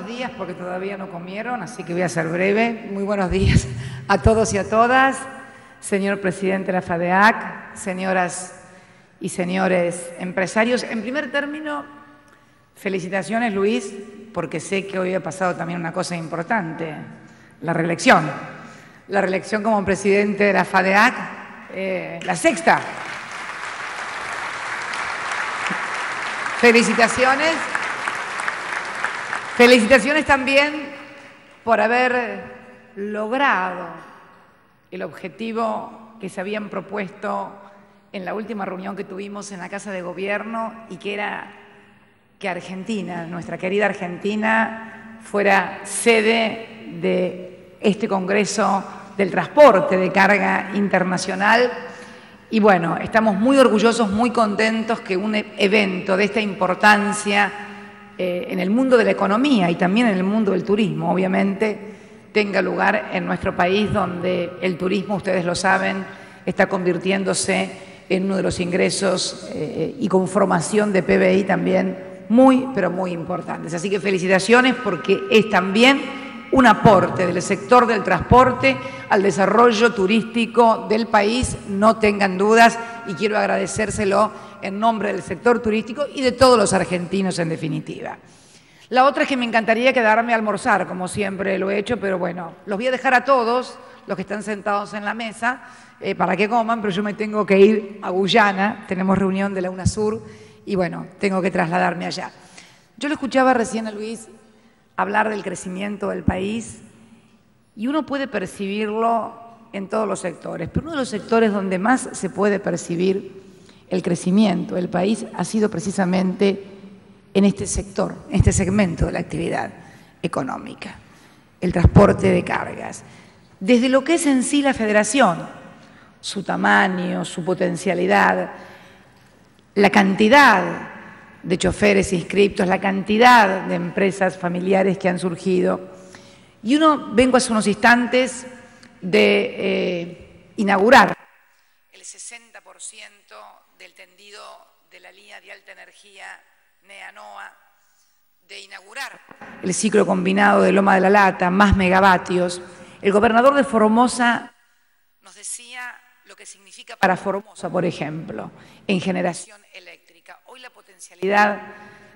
días porque todavía no comieron, así que voy a ser breve. Muy buenos días a todos y a todas. Señor presidente de la FADEAC, señoras y señores empresarios. En primer término, felicitaciones, Luis, porque sé que hoy ha pasado también una cosa importante, la reelección. La reelección como presidente de la FADEAC, la sexta. Felicitaciones. Felicitaciones también por haber logrado el objetivo que se habían propuesto en la última reunión que tuvimos en la Casa de Gobierno y que era que Argentina, nuestra querida Argentina, fuera sede de este Congreso del Transporte de Carga Internacional. Y bueno, estamos muy orgullosos, muy contentos que un evento de esta importancia en el mundo de la economía y también en el mundo del turismo, obviamente, tenga lugar en nuestro país, donde el turismo, ustedes lo saben, está convirtiéndose en uno de los ingresos y conformación de PBI también muy, pero muy importantes. Así que felicitaciones porque es también un aporte del sector del transporte al desarrollo turístico del país, no tengan dudas, y quiero agradecérselo en nombre del sector turístico y de todos los argentinos en definitiva. La otra es que me encantaría quedarme a almorzar, como siempre lo he hecho, pero bueno, los voy a dejar a todos, los que están sentados en la mesa, para que coman, pero yo me tengo que ir a Guyana, tenemos reunión de la UNASUR y bueno, tengo que trasladarme allá. Yo lo escuchaba recién a Luis hablar del crecimiento del país y uno puede percibirlo en todos los sectores, pero uno de los sectores donde más se puede percibir el crecimiento del país ha sido precisamente en este sector, en este segmento de la actividad económica, el transporte de cargas. Desde lo que es en sí la federación, su tamaño, su potencialidad, la cantidad de choferes inscriptos, la cantidad de empresas familiares que han surgido. Y vengo hace unos instantes de inaugurar el 60% del tendido de la línea de alta energía NEA-NOA, de inaugurar el ciclo combinado de Loma de la Lata, más megavatios. El gobernador de Formosa nos decía lo que significa para Formosa, por ejemplo, en generación eléctrica. Hoy la potencialidad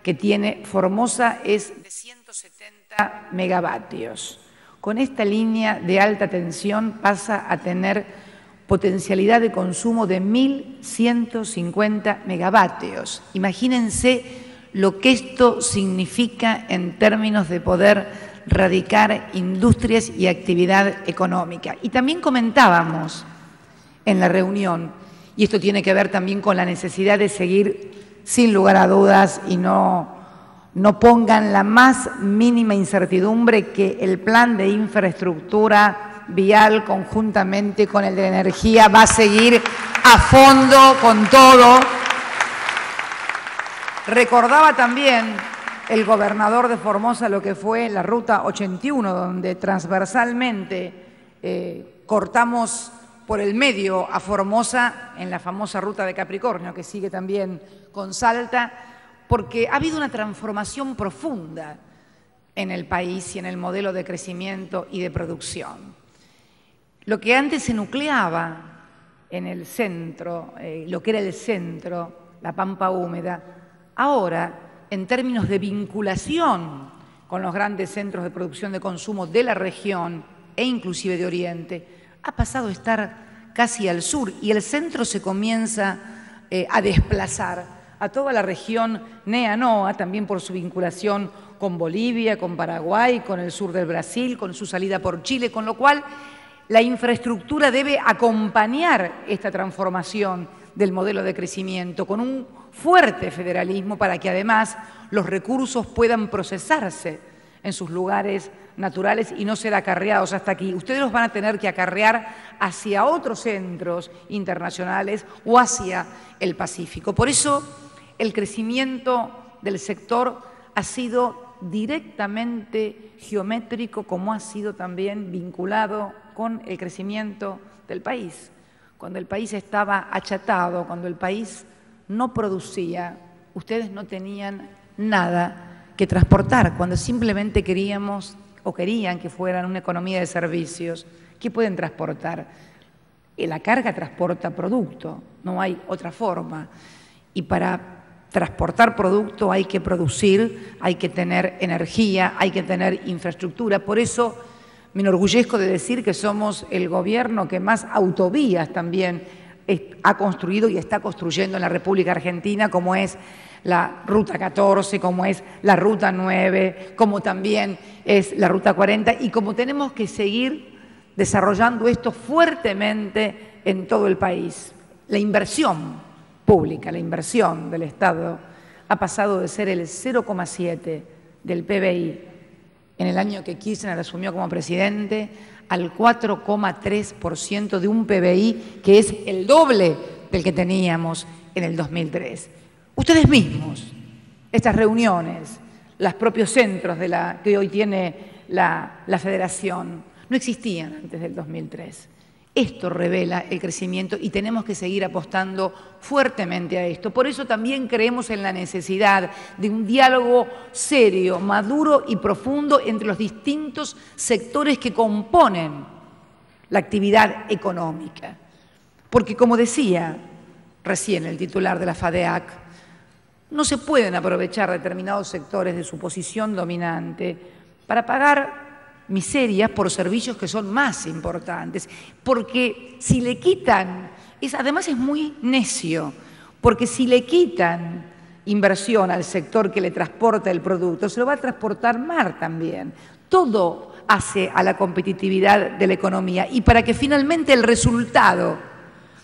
que tiene Formosa es de 170 megavatios. Con esta línea de alta tensión pasa a tener potencialidad de consumo de 1.150 megavatios. Imagínense lo que esto significa en términos de poder radicar industrias y actividad económica. Y también comentábamos en la reunión, y esto tiene que ver también con la necesidad de seguir sin lugar a dudas y no pongan la más mínima incertidumbre que el plan de infraestructura vial conjuntamente con el de energía va a seguir a fondo con todo. Recordaba también el gobernador de Formosa lo que fue la Ruta 81, donde transversalmente cortamos por el medio a Formosa en la famosa Ruta de Capricornio, que sigue también con Salta, porque ha habido una transformación profunda en el país y en el modelo de crecimiento y de producción. Lo que antes se nucleaba en el centro, lo que era el centro, la pampa húmeda, ahora, en términos de vinculación con los grandes centros de producción de consumo de la región e inclusive de Oriente, ha pasado a estar casi al sur y el centro se comienza a desplazar a toda la región NEA-NOA, también por su vinculación con Bolivia, con Paraguay, con el sur del Brasil, con su salida por Chile, con lo cual la infraestructura debe acompañar esta transformación del modelo de crecimiento con un fuerte federalismo para que además los recursos puedan procesarse en sus lugares naturales y no ser acarreados hasta aquí. Ustedes los van a tener que acarrear hacia otros centros internacionales o hacia el Pacífico. Por eso el crecimiento del sector ha sido directamente geométrico, como ha sido también vinculado con el crecimiento del país. Cuando el país estaba achatado, cuando el país no producía, ustedes no tenían nada que transportar, cuando simplemente queríamos o querían que fueran una economía de servicios. ¿Qué pueden transportar? La carga transporta producto, no hay otra forma. Y para transportar producto hay que producir, hay que tener energía, hay que tener infraestructura. Por eso me enorgullezco de decir que somos el gobierno que más autovías también ha construido y está construyendo en la República Argentina, como es la Ruta 14, como es la Ruta 9, como también es la Ruta 40, y como tenemos que seguir desarrollando esto fuertemente en todo el país. La inversión pública, la inversión del Estado ha pasado de ser el 0,7 del PBI en el año que Kirchner asumió como presidente al 4,3% de un PBI que es el doble del que teníamos en el 2003. Ustedes mismos, estas reuniones, los propios centros que hoy tiene la Federación, no existían antes del 2003. Esto revela el crecimiento y tenemos que seguir apostando fuertemente a esto. Por eso también creemos en la necesidad de un diálogo serio, maduro y profundo entre los distintos sectores que componen la actividad económica. Porque, como decía recién el titular de la FADEAC, no se pueden aprovechar determinados sectores de su posición dominante para pagar miserias por servicios que son más importantes, porque si le quitan, además es muy necio, porque si le quitan inversión al sector que le transporta el producto, se lo va a transportar mal también. Todo hace a la competitividad de la economía y para que finalmente el resultado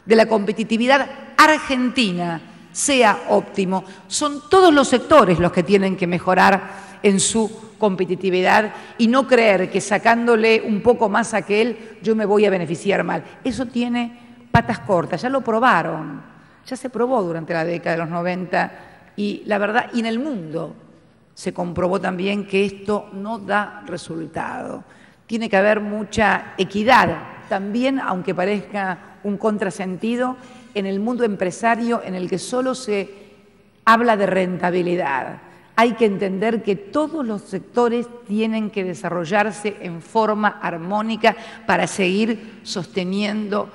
de la competitividad argentina sea óptimo, son todos los sectores los que tienen que mejorar en su competitividad y no creer que sacándole un poco más a aquel yo me voy a beneficiar mal. Eso tiene patas cortas, ya lo probaron, ya se probó durante la década de los 90 y la verdad, y en el mundo se comprobó también que esto no da resultado. Tiene que haber mucha equidad también, aunque parezca un contrasentido, en el mundo empresario en el que solo se habla de rentabilidad. Hay que entender que todos los sectores tienen que desarrollarse en forma armónica para seguir sosteniendo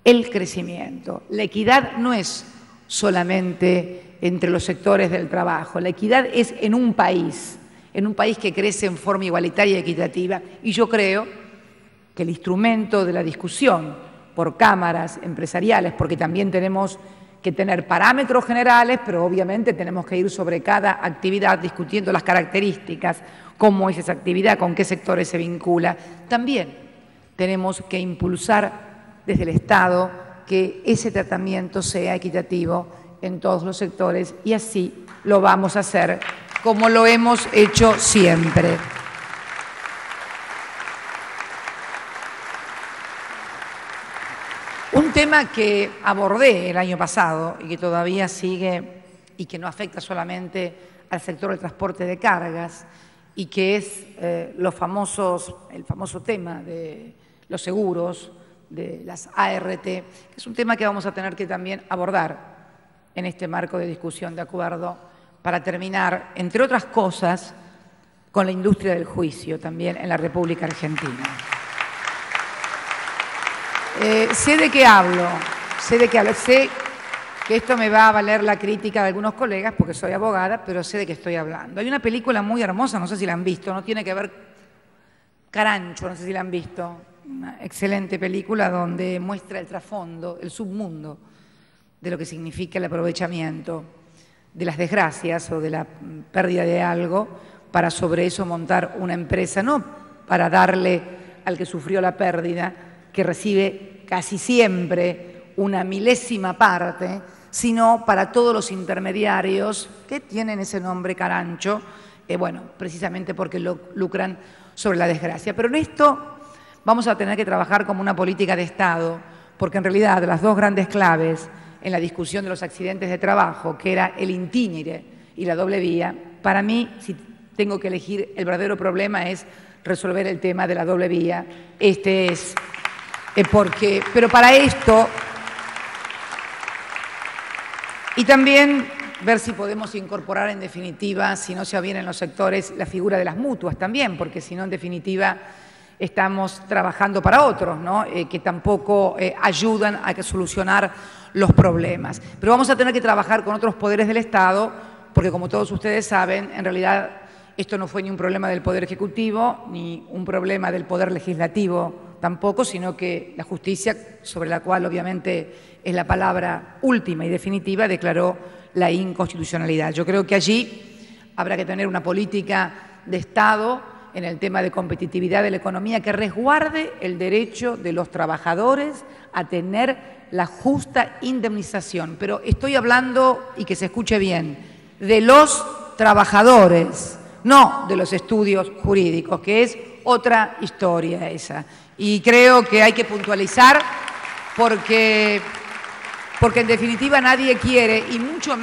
el crecimiento. La equidad no es solamente entre los sectores del trabajo, la equidad es en un país que crece en forma igualitaria y equitativa. Y yo creo que el instrumento de la discusión por cámaras empresariales, porque también tenemos que tener parámetros generales, pero obviamente tenemos que ir sobre cada actividad discutiendo las características, cómo es esa actividad, con qué sectores se vincula. También tenemos que impulsar desde el Estado que ese tratamiento sea equitativo en todos los sectores y así lo vamos a hacer como lo hemos hecho siempre. Un tema que abordé el año pasado y que todavía sigue y que no afecta solamente al sector del transporte de cargas y que es el famoso tema de los seguros, de las ART, que es un tema que vamos a tener que también abordar en este marco de discusión de acuerdo para terminar, entre otras cosas, con la industria del juicio también en la República Argentina. Sé de qué hablo, sé que esto me va a valer la crítica de algunos colegas porque soy abogada, pero sé de qué estoy hablando. Hay una película muy hermosa, no sé si la han visto, no tiene que ver, Carancho, no sé si la han visto, una excelente película donde muestra el trasfondo, el submundo de lo que significa el aprovechamiento de las desgracias o de la pérdida de algo para sobre eso montar una empresa, no para darle al que sufrió la pérdida, que recibe casi siempre una milésima parte, sino para todos los intermediarios que tienen ese nombre Carancho, bueno, precisamente porque lucran sobre la desgracia. Pero en esto vamos a tener que trabajar como una política de Estado, porque en realidad las dos grandes claves en la discusión de los accidentes de trabajo, que era el intímire y la doble vía, para mí, si tengo que elegir, el verdadero problema es resolver el tema de la doble vía. Pero para esto, y también ver si podemos incorporar en definitiva, si no se bien en los sectores, la figura de las mutuas también, porque si no en definitiva estamos trabajando para otros, ¿no? Que tampoco ayudan a solucionar los problemas. Pero vamos a tener que trabajar con otros poderes del Estado, porque como todos ustedes saben, en realidad esto no fue ni un problema del Poder Ejecutivo, ni un problema del Poder Legislativo tampoco, sino que la justicia, sobre la cual obviamente es la palabra última y definitiva, declaró la inconstitucionalidad. Yo creo que allí habrá que tener una política de Estado en el tema de competitividad de la economía que resguarde el derecho de los trabajadores a tener la justa indemnización. Pero estoy hablando, y que se escuche bien, de los trabajadores, no de los estudios jurídicos, que es otra historia esa. Y creo que hay que puntualizar porque en definitiva nadie quiere, y mucho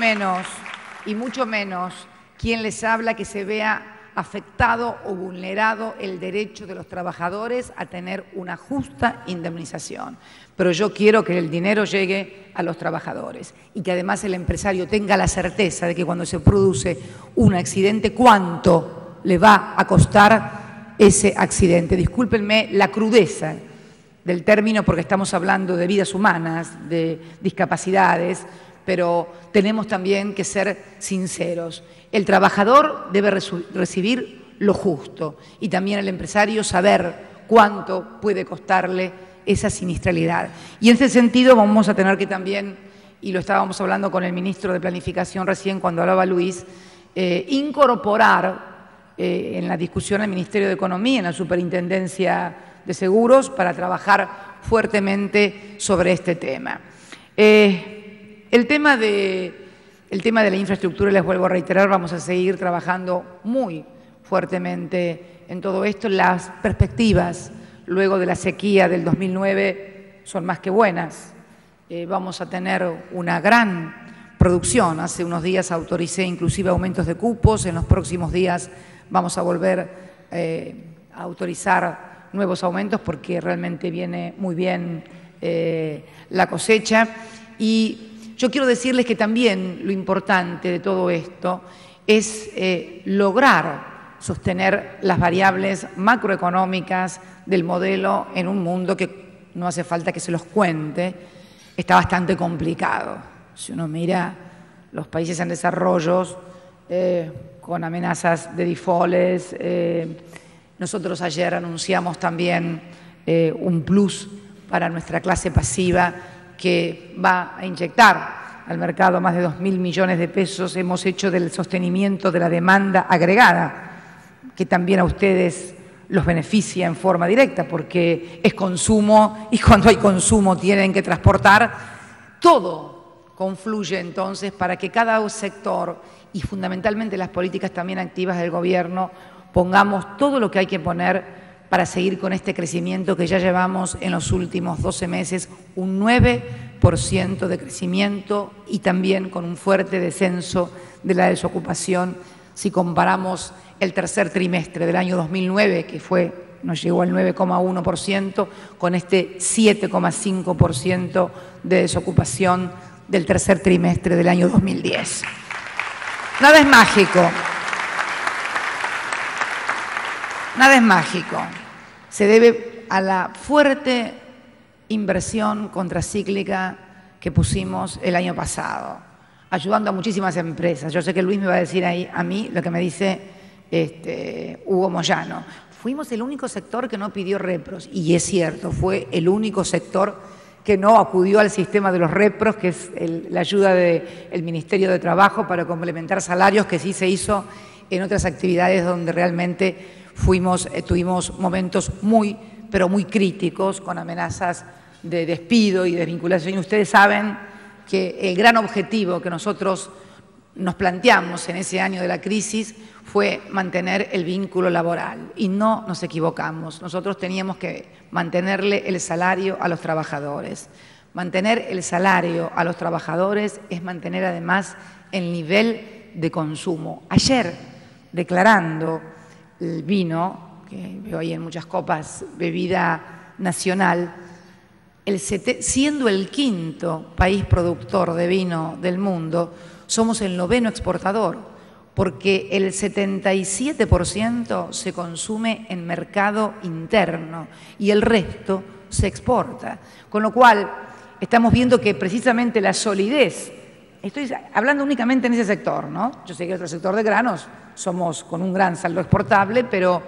menos quien les habla, que se vea afectado o vulnerado el derecho de los trabajadores a tener una justa indemnización. Pero yo quiero que el dinero llegue a los trabajadores y que además el empresario tenga la certeza de que cuando se produce un accidente, cuánto le va a costar ese accidente. Discúlpenme la crudeza del término porque estamos hablando de vidas humanas, de discapacidades, pero tenemos también que ser sinceros. El trabajador debe recibir lo justo y también el empresario saber cuánto puede costarle esa siniestralidad. Y en ese sentido vamos a tener que también, y lo estábamos hablando con el ministro de Planificación recién cuando hablaba Luis, incorporar en la discusión al Ministerio de Economía, en la Superintendencia de Seguros, para trabajar fuertemente sobre este tema. El tema de la infraestructura, les vuelvo a reiterar, vamos a seguir trabajando muy fuertemente en todo esto. Las perspectivas luego de la sequía del 2009 son más que buenas. Vamos a tener una gran producción. Hace unos días autoricé inclusive aumentos de cupos. En los próximos días vamos a volver a autorizar nuevos aumentos porque realmente viene muy bien la cosecha. Y yo quiero decirles que también lo importante de todo esto es lograr sostener las variables macroeconómicas del modelo en un mundo que no hace falta que se los cuente, está bastante complicado. Si uno mira los países en desarrollo con amenazas de defaults, nosotros ayer anunciamos también un plus para nuestra clase pasiva que va a inyectar al mercado más de 2.000 millones de pesos. Hemos hecho del sostenimiento de la demanda agregada, que también a ustedes los beneficia en forma directa, porque es consumo y cuando hay consumo tienen que transportar. Todo confluye entonces para que cada sector y fundamentalmente las políticas también activas del gobierno pongamos todo lo que hay que poner para seguir con este crecimiento que ya llevamos en los últimos 12 meses, un 9% de crecimiento y también con un fuerte descenso de la desocupación. Si comparamos el tercer trimestre del año 2009, que nos llegó al 9,1%, con este 7,5% de desocupación del tercer trimestre del año 2010. Nada es mágico. Nada es mágico. Se debe a la fuerte inversión contracíclica que pusimos el año pasado, ayudando a muchísimas empresas. Yo sé que Luis me va a decir ahí a mí lo que me dice Hugo Moyano. Fuimos el único sector que no pidió repros, y es cierto, fue el único sector que no acudió al sistema de los repros, que es la ayuda del Ministerio de Trabajo para complementar salarios, que sí se hizo en otras actividades donde realmente tuvimos momentos pero muy críticos, con amenazas de despido y desvinculación. Y ustedes saben que el gran objetivo que nosotros nos planteamos en ese año de la crisis fue mantener el vínculo laboral. Y no nos equivocamos. Nosotros teníamos que mantenerle el salario a los trabajadores. Mantener el salario a los trabajadores es mantener además el nivel de consumo. Ayer, declarando el vino, que veo ahí en muchas copas, bebida nacional, siendo el quinto país productor de vino del mundo, somos el 9º exportador, porque el 77% se consume en mercado interno y el resto se exporta. Con lo cual, estamos viendo que precisamente la solidez, estoy hablando únicamente en ese sector, ¿no? Yo sé que en el sector de granos somos con un gran saldo exportable, pero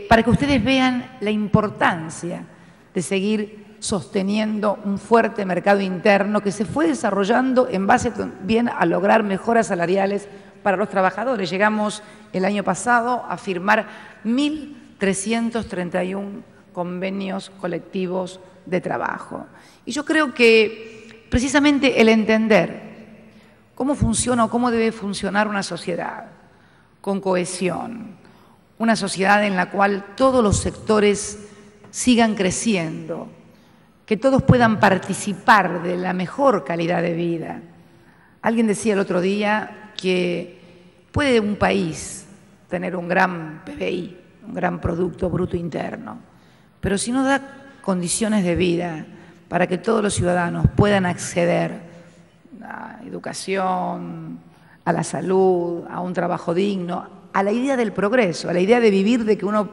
para que ustedes vean la importancia de seguir sosteniendo un fuerte mercado interno que se fue desarrollando en base también a lograr mejoras salariales para los trabajadores. Llegamos el año pasado a firmar 1.331 convenios colectivos de trabajo. Y yo creo que precisamente el entender cómo funciona o cómo debe funcionar una sociedad con cohesión, una sociedad en la cual todos los sectores sigan creciendo, que todos puedan participar de la mejor calidad de vida. Alguien decía el otro día que puede un país tener un gran PBI, un gran Producto Bruto Interno, pero si no da condiciones de vida para que todos los ciudadanos puedan acceder a educación, a la salud, a un trabajo digno, a la idea del progreso, a la idea de vivir, de que uno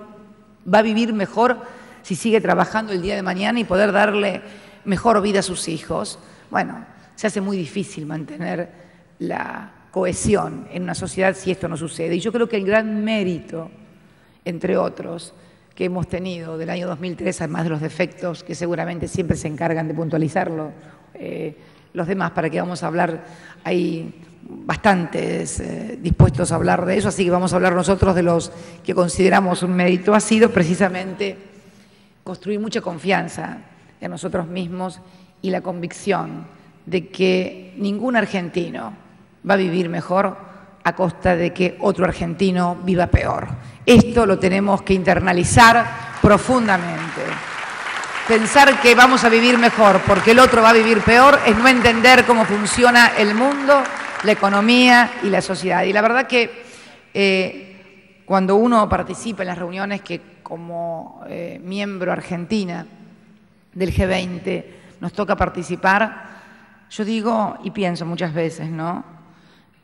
va a vivir mejor si sigue trabajando el día de mañana y poder darle mejor vida a sus hijos, bueno, se hace muy difícil mantener la cohesión en una sociedad si esto no sucede. Y yo creo que el gran mérito, entre otros, que hemos tenido del año 2003, además de los defectos que seguramente siempre se encargan de puntualizarlo, los demás, para que vamos a hablar, hay bastantes dispuestos a hablar de eso, así que vamos a hablar nosotros de los que consideramos un mérito, ha sido precisamente construir mucha confianza en nosotros mismos y la convicción de que ningún argentino va a vivir mejor a costa de que otro argentino viva peor. Esto lo tenemos que internalizar profundamente. Pensar que vamos a vivir mejor porque el otro va a vivir peor es no entender cómo funciona el mundo, la economía y la sociedad. Y la verdad que cuando uno participa en las reuniones que como miembro argentina del G20 nos toca participar, yo digo y pienso muchas veces, ¿no?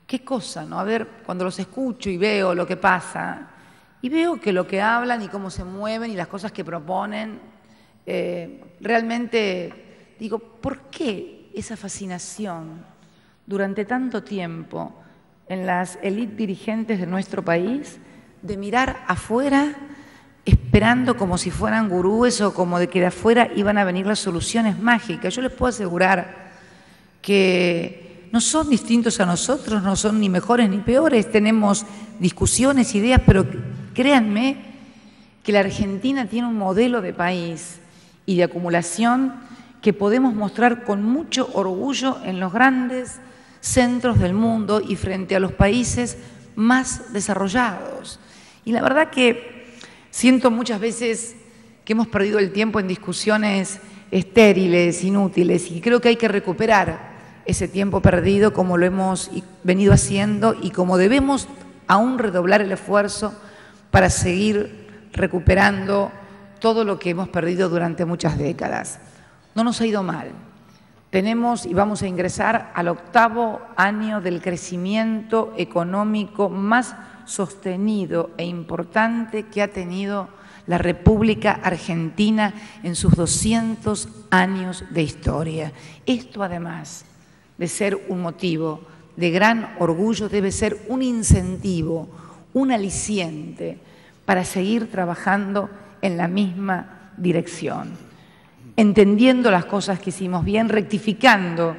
Qué cosa, ¿no? A ver, cuando los escucho y veo lo que pasa, y veo que lo que hablan y cómo se mueven y las cosas que proponen, realmente digo, ¿por qué esa fascinación durante tanto tiempo en las élites dirigentes de nuestro país de mirar afuera esperando como si fueran gurúes o como de que de afuera iban a venir las soluciones mágicas? Yo les puedo asegurar que no son distintos a nosotros, no son ni mejores ni peores, tenemos discusiones, ideas, pero créanme que la Argentina tiene un modelo de país y de acumulación que podemos mostrar con mucho orgullo en los grandes centros del mundo y frente a los países más desarrollados. Y la verdad que siento muchas veces que hemos perdido el tiempo en discusiones estériles, inútiles, y creo que hay que recuperar ese tiempo perdido como lo hemos venido haciendo y como debemos aún redoblar el esfuerzo para seguir recuperando todo lo que hemos perdido durante muchas décadas. No nos ha ido mal. Tenemos y vamos a ingresar al 8º año del crecimiento económico más sostenido e importante que ha tenido la República Argentina en sus 200 años de historia. Esto, además de ser un motivo de gran orgullo, debe ser un incentivo, un aliciente para seguir trabajando en la misma dirección, entendiendo las cosas que hicimos bien, rectificando,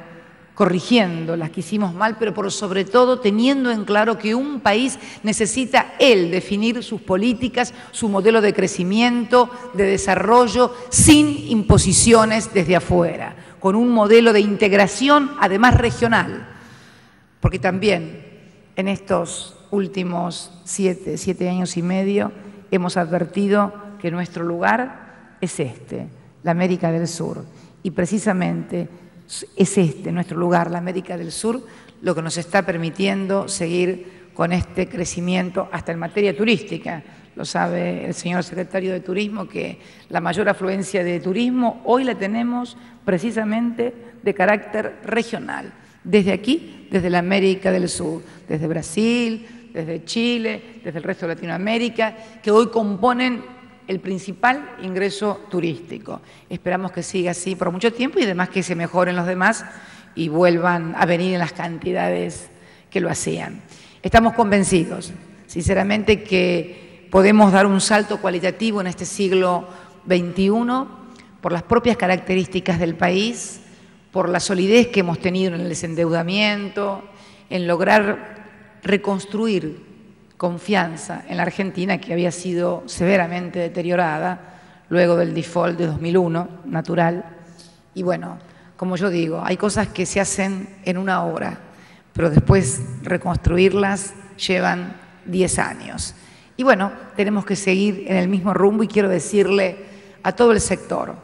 corrigiendo las que hicimos mal, pero por sobre todo teniendo en claro que un país necesita él definir sus políticas, su modelo de crecimiento, de desarrollo, sin imposiciones desde afuera, con un modelo de integración, además regional, porque también en estos últimos 7 años y medio hemos advertido que nuestro lugar es la América del Sur, y precisamente es nuestro lugar, la América del Sur, lo que nos está permitiendo seguir con este crecimiento hasta en materia turística. Lo sabe el señor secretario de Turismo que la mayor afluencia de turismo hoy la tenemos precisamente de carácter regional, desde aquí, desde la América del Sur, desde Brasil, desde Chile, desde el resto de Latinoamérica, que hoy componen el principal ingreso turístico. Esperamos que siga así por mucho tiempo y además que se mejoren los demás y vuelvan a venir en las cantidades que lo hacían. Estamos convencidos, sinceramente, que podemos dar un salto cualitativo en este siglo XXI por las propias características del país, por la solidez que hemos tenido en el desendeudamiento, en lograr reconstruir confianza en la Argentina, que había sido severamente deteriorada luego del default de 2001, natural. Y bueno, como yo digo, hay cosas que se hacen en una hora, pero después reconstruirlas llevan 10 años. Y bueno, tenemos que seguir en el mismo rumbo y quiero decirle a todo el sector,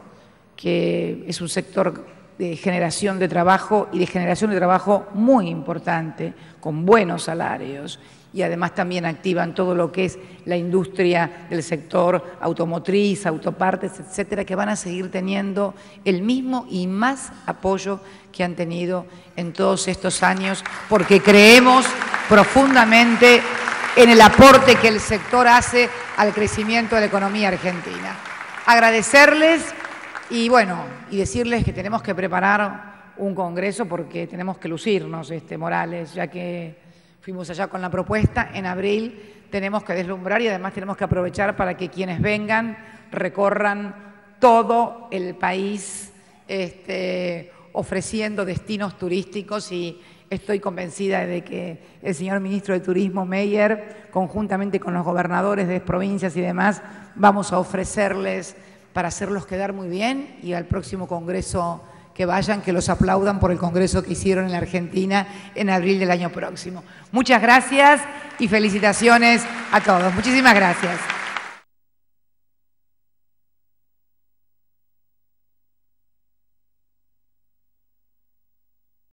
que es un sector de generación de trabajo y de generación de trabajo muy importante, con buenos salarios, y además también activan todo lo que es la industria del sector automotriz, autopartes, etcétera, que van a seguir teniendo el mismo y más apoyo que han tenido en todos estos años, porque creemos profundamente en el aporte que el sector hace al crecimiento de la economía argentina. Agradecerles y bueno, y decirles que tenemos que preparar un congreso porque tenemos que lucirnos, Morales, ya que fuimos allá con la propuesta, en abril tenemos que deslumbrar y además tenemos que aprovechar para que quienes vengan recorran todo el país ofreciendo destinos turísticos y estoy convencida de que el señor ministro de Turismo, Meyer, conjuntamente con los gobernadores de provincias y demás, vamos a ofrecerles para hacerlos quedar muy bien y al próximo congreso que vayan, que los aplaudan por el congreso que hicieron en la Argentina en abril del año próximo. Muchas gracias y felicitaciones a todos. Muchísimas gracias.